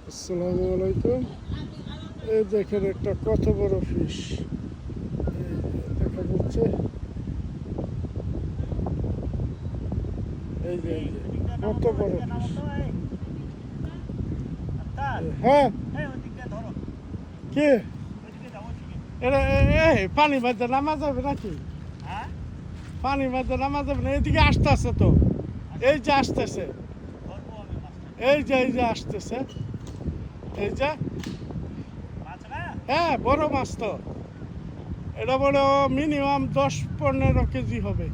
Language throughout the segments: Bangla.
আসসালামু আলাইকুম। এই দেখেন একটা কত বড় ফিশ দেখা যাচ্ছে। এই যে কত বড় ফিশ। হ্যাঁ কে এটা পানি বাজে নামা যাবে নাকি? পানি বাজে নামা যাবে না, এদিকে আসতেছে তো, এই যে আসতেছে, এই যে আসতেছে, এই যে। হ্যাঁ বড় মাছ তো, এটা বড় মিনিমাম 10-15 কেজি হবে।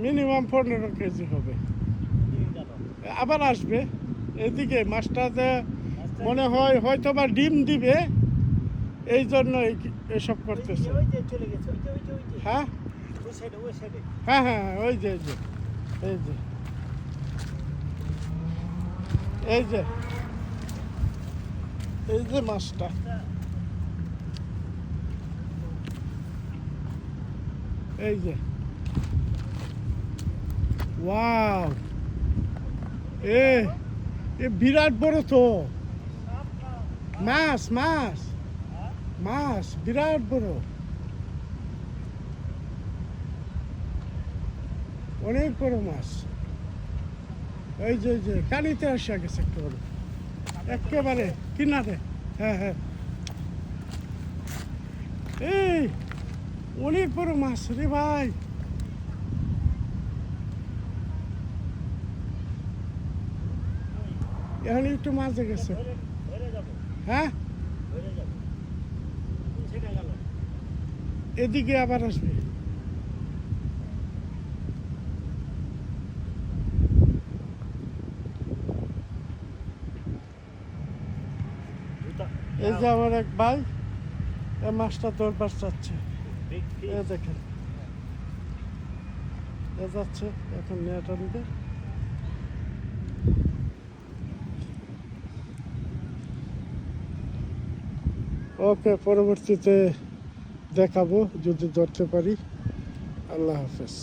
মিনিমাম 15 কেজি হবে। আবার আসবে এদিকে মাছটা, যে মনে হয় হয়তো বা ডিম দিবে, এই জন্য এসব করতেছে। হ্যাঁ হ্যাঁ হ্যাঁ ওই যে এই যে এই যে এই যে মাছটা, এই যে ওয়াও, এ বিরাট বড় তো মাছ, মাছ বিরাট বড়, অনেক বড় মাছ। এই যে কানিতে আসা গেছে একেবারে কিনারে। হ্যাঁ হ্যাঁ এই অনেক বড় মাছ রে ভাই। এখন একটু মাঝে গেছে। হ্যাঁ এদিকে আবার আসবে। এই যে আমার এক ভাই এই মাছটা ধরবার চাচ্ছে, এ দেখেন এ যাচ্ছে এখন নেট আনবে। ওকে, পরবর্তীতে দেখাবো যদি ধরতে পারি। আল্লাহ হাফেজ।